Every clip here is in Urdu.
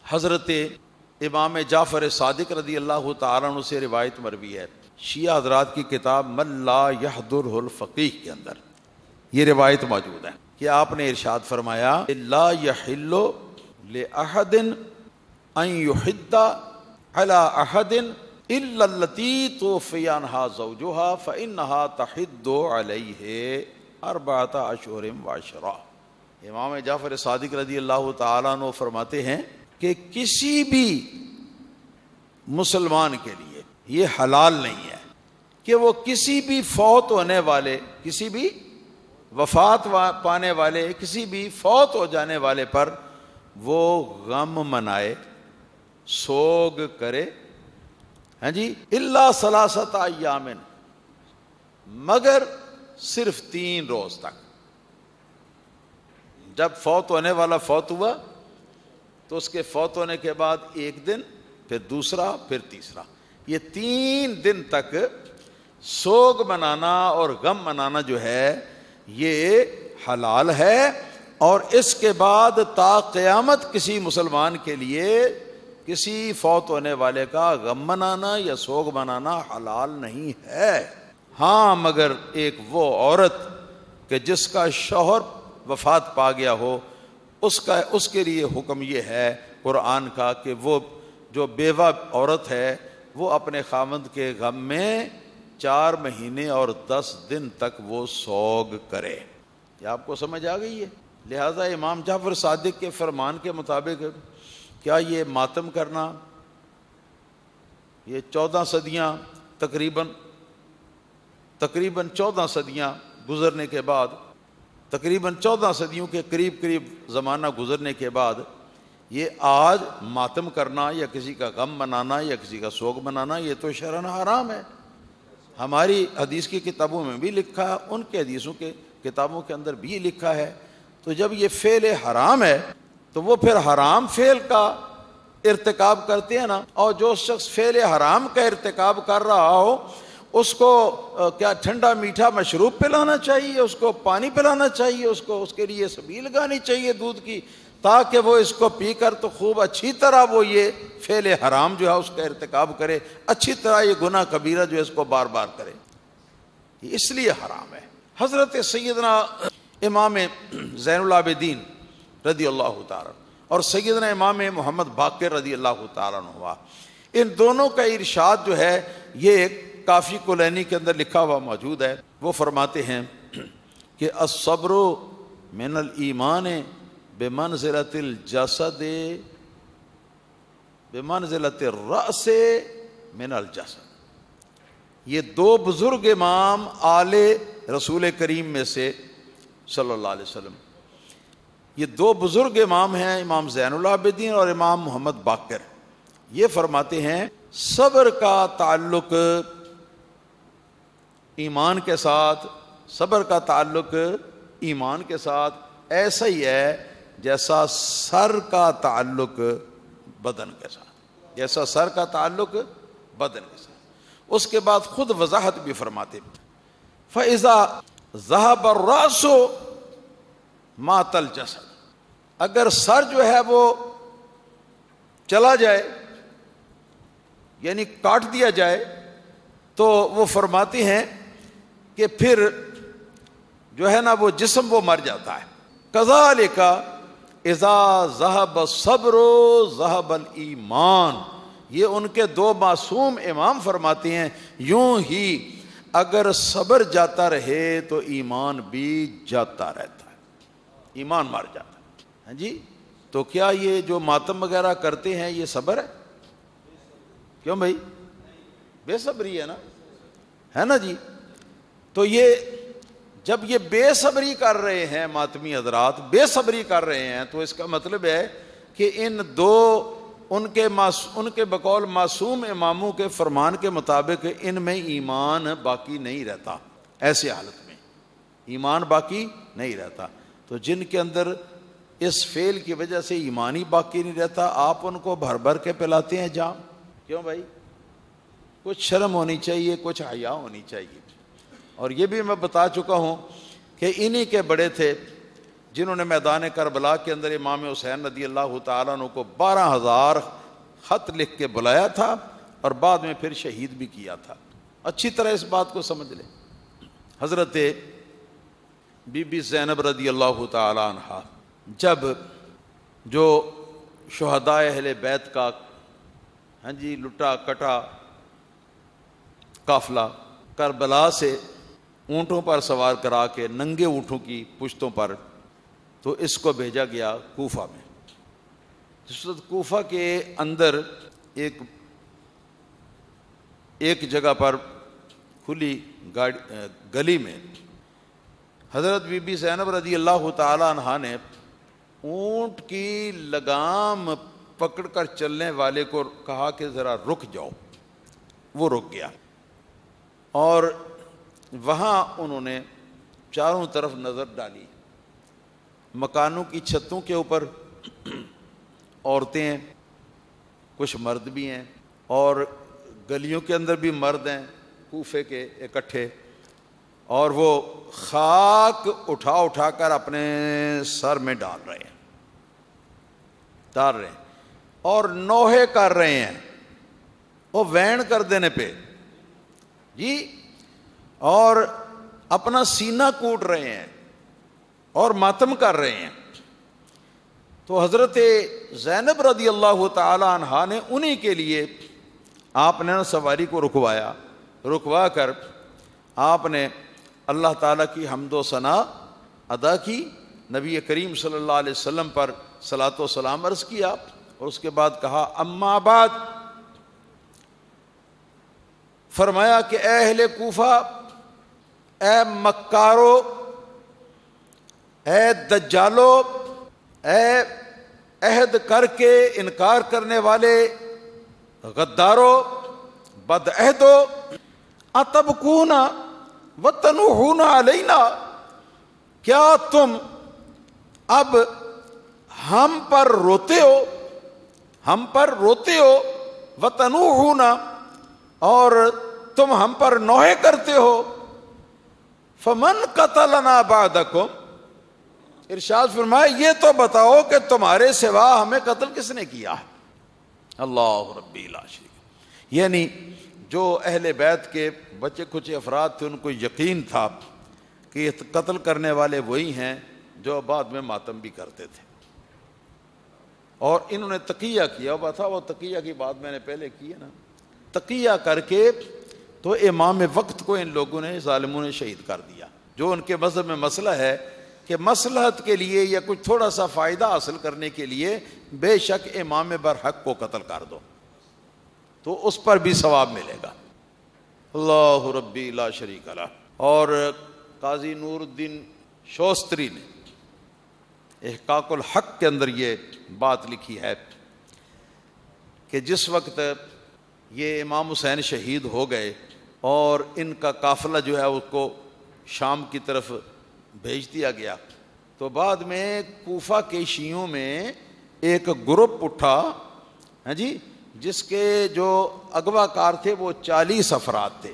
حضرت امام جعفر صادق رضی اللہ تعالیٰ عنہ سے روایت مروی ہے، شیعہ حضرات کی کتاب من لا یحضرہ الفقیہ کے اندر یہ روایت موجود ہے کہ آپ نے ارشاد فرمایا لا یحل لأحد ان یحد علی احد الا التی توفی عنہا زوجہا فانہا تحد علیہ 4 اشہر وعشرہ۔ امام جعفر صادق رضی اللہ تعالیٰ عنہ فرماتے ہیں کہ کسی بھی مسلمان کے لیے یہ حلال نہیں ہے کہ وہ کسی بھی فوت ہونے والے، کسی بھی وفات پانے والے، کسی بھی فوت ہو جانے والے پر وہ غم منائے، سوگ کرے، ہاں جی، الا ثلاثۃ ایام، مگر صرف 3 روز تک۔ جب فوت ہونے والا فوت ہوا تو اس کے فوت ہونے کے بعد 1 دن، پھر دوسرا، پھر تیسرا، یہ 3 دن تک سوگ منانا اور غم منانا جو ہے یہ حلال ہے، اور اس کے بعد تا قیامت کسی مسلمان کے لیے کسی فوت ہونے والے کا غم منانا یا سوگ منانا حلال نہیں ہے۔ ہاں مگر ایک وہ عورت کہ جس کا شوہر وفات پا گیا ہو، اس کے لیے حکم یہ ہے قرآن کا کہ وہ جو بیوہ عورت ہے وہ اپنے خاوند کے غم میں 4 مہینے اور 10 دن تک وہ سوگ کرے۔ یہ آپ کو سمجھ آ گئی ہے؟ لہذا امام جعفر صادق کے فرمان کے مطابق کیا یہ ماتم کرنا، یہ 14 صدیاں تقریباً 14 صدیاں گزرنے کے بعد، تقریباً 14 صدیوں کے قریب زمانہ گزرنے کے بعد یہ آج ماتم کرنا یا کسی کا غم منانا یا کسی کا سوگ منانا یہ تو شرعاً حرام ہے۔ ہماری حدیث کی کتابوں میں بھی لکھا ہے، ان کے حدیثوں کے کتابوں کے اندر بھی لکھا ہے۔ تو جب یہ فعل حرام ہے تو وہ پھر حرام فعل کا ارتکاب کرتے ہیں نا، اور جو شخص فعل حرام کا ارتکاب کر رہا ہو اس کو کیا ٹھنڈا میٹھا مشروب پلانا چاہیے، اس کو پانی پلانا چاہیے، اس کے لیے سبیل لگانی چاہیے دودھ کی، تاکہ وہ اس کو پی کر تو خوب اچھی طرح وہ یہ فعل حرام جو ہے اس کا ارتکاب کرے، اچھی طرح یہ گناہ کبیرہ جو ہے اس کو بار بار کرے، یہ اس لیے حرام ہے۔ حضرت سیدنا امام زین العابدین رضی اللہ تعالیٰ اور سیدنا امام محمد باقر رضی اللہ تعالیٰ عنہ، ان دونوں کا ارشاد جو ہے یہ کافی کلینی کے اندر لکھا ہوا موجود ہے۔ وہ فرماتے ہیں کہ الصبر من الایمان بمنزلۃ الجسد بمنزلۃ الرأس من الجسد۔ یہ 2 بزرگ امام آل رسول کریم میں سے صلی اللہ علیہ وسلم، یہ 2 بزرگ امام ہیں، امام زین العابدین اور امام محمد باقر، یہ فرماتے ہیں صبر کا تعلق ایمان کے ساتھ، صبر کا تعلق ایمان کے ساتھ ایسا ہی ہے جیسا سر کا تعلق بدن کے ساتھ، جیسا سر کا تعلق بدن کے ساتھ۔ اس کے بعد خود وضاحت بھی فرماتے فَإِذَا ذَهَبَ الرَّأْسُ مَاتَ الْجَسَدُ، اگر سر جو ہے وہ چلا جائے یعنی کاٹ دیا جائے تو وہ فرماتے ہیں کہ پھر جو ہے نا وہ جسم وہ مر جاتا ہے۔ کذالک اذا ذهب الصبر ذهب الایمان، یہ ان کے 2 معصوم امام فرماتے ہیں یوں ہی اگر صبر جاتا رہے تو ایمان بھی جاتا رہتا ہے، ایمان مر جاتا ہے۔ ہاں جی، تو کیا یہ جو ماتم وغیرہ کرتے ہیں یہ صبر ہے؟ کیوں بھائی؟ بے صبری ہے نا جی۔ تو یہ جب یہ بے صبری کر رہے ہیں ماتمی حضرات، بے صبری کر رہے ہیں، تو اس کا مطلب ہے کہ ان 2 ان کے بقول معصوم اماموں کے فرمان کے مطابق ان میں ایمان باقی نہیں رہتا، ایسے حالت میں ایمان باقی نہیں رہتا۔ تو جن کے اندر اس فعل کی وجہ سے ایمان ہی باقی نہیں رہتا، آپ ان کو بھر بھر کے پلاتے ہیں جام، کیوں بھائی؟ کچھ شرم ہونی چاہیے، کچھ حیا ہونی چاہیے۔ اور یہ بھی میں بتا چکا ہوں کہ انہی کے بڑے تھے جنہوں نے میدان کربلا کے اندر امام حسین رضی اللہ تعالیٰ عنہ کو 12,000 خط لکھ کے بلایا تھا اور بعد میں پھر شہید بھی کیا تھا۔ اچھی طرح اس بات کو سمجھ لیں۔ حضرت بی بی زینب رضی اللہ تعالیٰ عنہ جب جو شہداء اہل بیت کا لٹا کٹا قافلہ کربلا سے اونٹوں پر سوار کرا کے ننگے اونٹوں کی پشتوں پر، تو اس کو بھیجا گیا کوفہ میں۔ جس وقت کوفہ کے اندر ایک جگہ پر کھلی گلی میں حضرت بی بی زینب رضی اللہ تعالی عنہا نے اونٹ کی لگام پکڑ کر چلنے والے کو کہا کہ ذرا رک جاؤ۔ وہ رک گیا اور وہاں انہوں نے چاروں طرف نظر ڈالی۔ مکانوں کی چھتوں کے اوپر عورتیں ہیں، کچھ مرد بھی ہیں، اور گلیوں کے اندر بھی مرد ہیں کوفے کے اکٹھے، اور وہ خاک اٹھا اٹھا کر اپنے سر میں ڈال رہے ہیں اور نوحے کر رہے ہیں، وہ وین کر دینے پہ جی، اور اپنا سینہ کوٹ رہے ہیں اور ماتم کر رہے ہیں۔ تو حضرت زینب رضی اللہ تعالی عنہا نے انہی کے لیے آپ نے سواری کو رکوا کر آپ نے اللہ تعالیٰ کی حمد و ثنا ادا کی، نبی کریم صلی اللہ علیہ وسلم پر صلاۃ و سلام عرض کیا، اور اس کے بعد کہا اما بعد، فرمایا کہ اے اہل کوفہ، اے مکارو، اے دجالو، اے عہد کر کے انکار کرنے والے غدارو، بد عہدو، اتبکون وتنوحون علینا، کیا تم اب ہم پر روتے ہو، وتنوحون، اور تم ہم پر نوحے کرتے ہو، فمن قتلنا بعدکم، ارشاد فرمایا یہ تو بتاؤ کہ تمہارے سوا ہمیں قتل کس نے کیا ہے؟ اللہ ربی لا شریک، یعنی جو اہل بیت کے بچے کچھ افراد تھے ان کو یقین تھا کہ یہ قتل کرنے والے وہی ہیں جو بعد میں ماتم بھی کرتے تھے، اور انہوں نے تقیہ کیا۔ وہ تقیہ کی بات میں نے پہلے کی ہے نا، تقیہ کر کے تو امام وقت کو ان لوگوں نے، ظالموں نے شہید کر دیا۔ جو ان کے مذہب میں مسئلہ ہے کہ مصلحت کے لیے یا کچھ تھوڑا سا فائدہ حاصل کرنے کے لیے بے شک امام برحق کو قتل کر دو تو اس پر بھی ثواب ملے گا۔ اللہ ربی لا شریک لہ۔ اور قاضی نور الدین شوستری نے احقاق الحق کے اندر یہ بات لکھی ہے کہ جس وقت یہ امام حسین شہید ہو گئے اور ان کا قافلہ جو ہے اس کو شام کی طرف بھیج دیا گیا، تو بعد میں کوفہ کے شیعوں میں ایک گروپ اٹھا جی، جس کے جو اغوا کار تھے وہ 40 افراد تھے،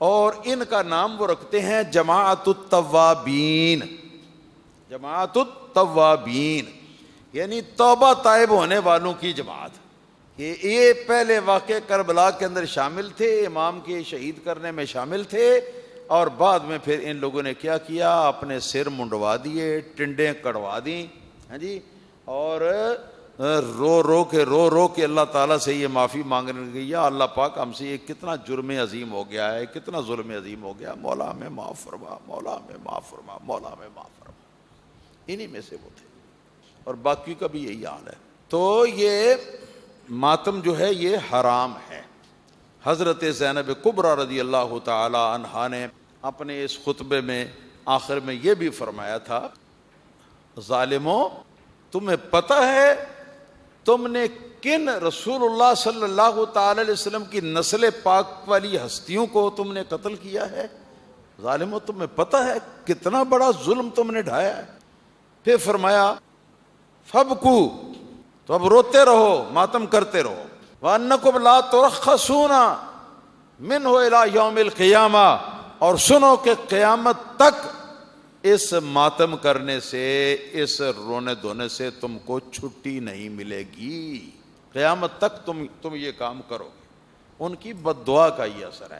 اور ان کا نام وہ رکھتے ہیں جماعت التوابین۔ جماعت التوابین یعنی توبہ طائب ہونے والوں کی جماعت۔ یہ پہلے واقع کربلا کے اندر شامل تھے، امام کے شہید کرنے میں شامل تھے، اور بعد میں پھر ان لوگوں نے کیا کیا، اپنے سر منڈوا دیے، ٹنڈیں کڑوا دیں جی، اور رو رو کے اللہ تعالیٰ سے یہ معافی مانگنے لگے، یا اللہ پاک ہم سے یہ کتنا جرم عظیم ہو گیا ہے، کتنا ظلم عظیم ہو گیا، مولا ہمیں معاف فرما، مولا ہمیں معاف فرما، مولا ہمیں معاف فرما۔ انہی میں سے وہ تھے، اور باقی کا بھی یہی حال ہے۔ تو یہ ماتم جو ہے یہ حرام ہے۔ حضرت زینب کبریٰ رضی اللہ تعالی عنہا نے اپنے اس خطبے میں آخر میں یہ بھی فرمایا تھا، ظالموں تمہیں پتہ ہے تم نے کن رسول اللہ صلی اللہ تعالی علیہ وسلم کی نسل پاک والی ہستیوں کو تم نے قتل کیا ہے؟ ظالموں تمہیں پتہ ہے کتنا بڑا ظلم تم نے ڈھایا ہے؟ پھر فرمایا فبکو، تو اب روتے رہو، ماتم کرتے رہو، وَأَنَّكُمْ لَا تُرَخَّصُونَ مِنْهُ إِلَىٰ يَوْمِ الْقِيَامَةِ، اور سنو کہ قیامت تک اس ماتم کرنے سے، اس رونے دھونے سے تم کو چھٹی نہیں ملے گی، قیامت تک تم یہ کام کرو گے۔ ان کی بد دعا کا یہ اثر ہے۔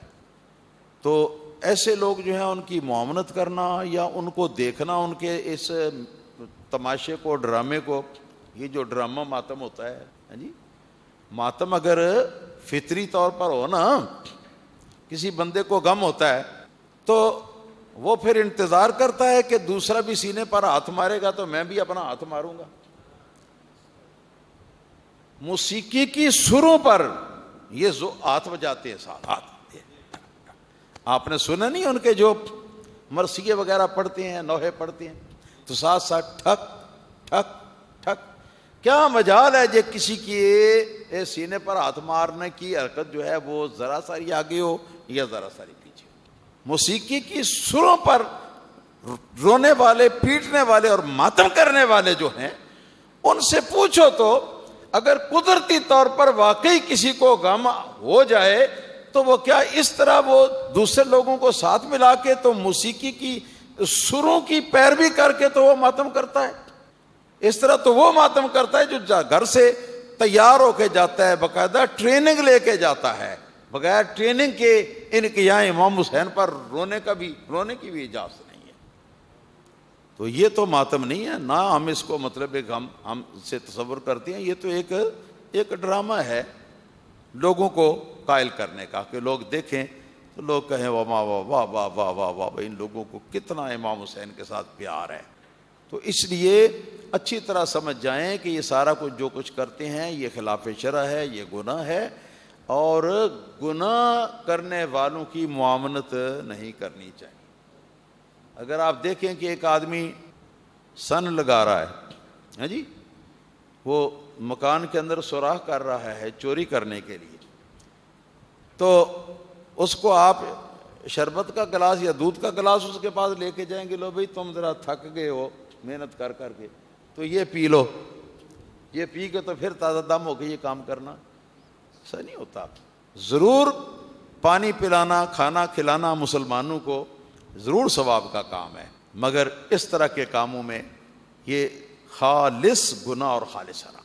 تو ایسے لوگ جو ہیں ان کی معاونت کرنا یا ان کو دیکھنا، ان کے اس تماشے کو، ڈرامے کو، یہ جو ڈرامہ ماتم ہوتا ہے جی، ماتم اگر فطری طور پر ہو نا، کسی بندے کو غم ہوتا ہے تو وہ پھر انتظار کرتا ہے کہ دوسرا بھی سینے پر ہاتھ مارے گا تو میں بھی اپنا ہاتھ ماروں گا۔ موسیقی کی سروں پر یہ جو ہاتھ بجاتے ہیں، ساتھ ہاتھ، آپ نے سنا نہیں ان کے جو مرثیے وغیرہ پڑھتے ہیں، نوحے پڑھتے ہیں تو ساتھ ساتھ ٹھک ٹھک ٹھک، کیا مجال ہے جو کسی کی سینے پر ہاتھ مارنے کی حرکت جو ہے وہ ذرا ساری آگے ہو یا ذرا ساری پیچھے ہو۔ موسیقی کی سروں پر رونے والے، پیٹنے والے اور ماتم کرنے والے جو ہیں، ان سے پوچھو تو اگر قدرتی طور پر واقعی کسی کو غم ہو جائے تو وہ کیا اس طرح وہ دوسرے لوگوں کو ساتھ ملا کے تو موسیقی کی سروں کی پیروی کر کے تو وہ ماتم کرتا ہے؟ اس طرح تو وہ ماتم کرتا ہے جو گھر سے تیار ہو کے جاتا ہے، باقاعدہ ٹریننگ لے کے جاتا ہے، بغیر ٹریننگ کے ان کے یہاں امام حسین پر رونے کی بھی اجازت نہیں ہے۔ تو یہ تو ماتم نہیں ہے نہ، ہم اس کو مطلب ایک ہم سے تصور کرتے ہیں، یہ تو ایک ڈرامہ ہے لوگوں کو قائل کرنے کا، کہ لوگ دیکھیں تو لوگ کہیں واہ واہ واہ واہ واہ واہ واہ، ان لوگوں کو کتنا امام حسین کے ساتھ پیار ہے۔ تو اس لیے اچھی طرح سمجھ جائیں کہ یہ سارا کچھ جو کچھ کرتے ہیں یہ خلاف شرع ہے، یہ گناہ ہے، اور گناہ کرنے والوں کی معاونت نہیں کرنی چاہیے۔ اگر آپ دیکھیں کہ ایک آدمی سن لگا رہا ہے جی، وہ مکان کے اندر سوراخ کر رہا ہے چوری کرنے کے لیے، تو اس کو آپ شربت کا گلاس یا دودھ کا گلاس اس کے پاس لے کے جائیں گے، لو بھائی تم ذرا تھک گئے ہو محنت کر کے، تو یہ پی لو، یہ پی کے تو پھر تازہ دم ہو کے یہ کام کرنا، ایسا نہیں ہوتا۔ ضرور پانی پلانا، کھانا کھلانا مسلمانوں کو ضرور ثواب کا کام ہے، مگر اس طرح کے کاموں میں یہ خالص گناہ اور خالص حرام۔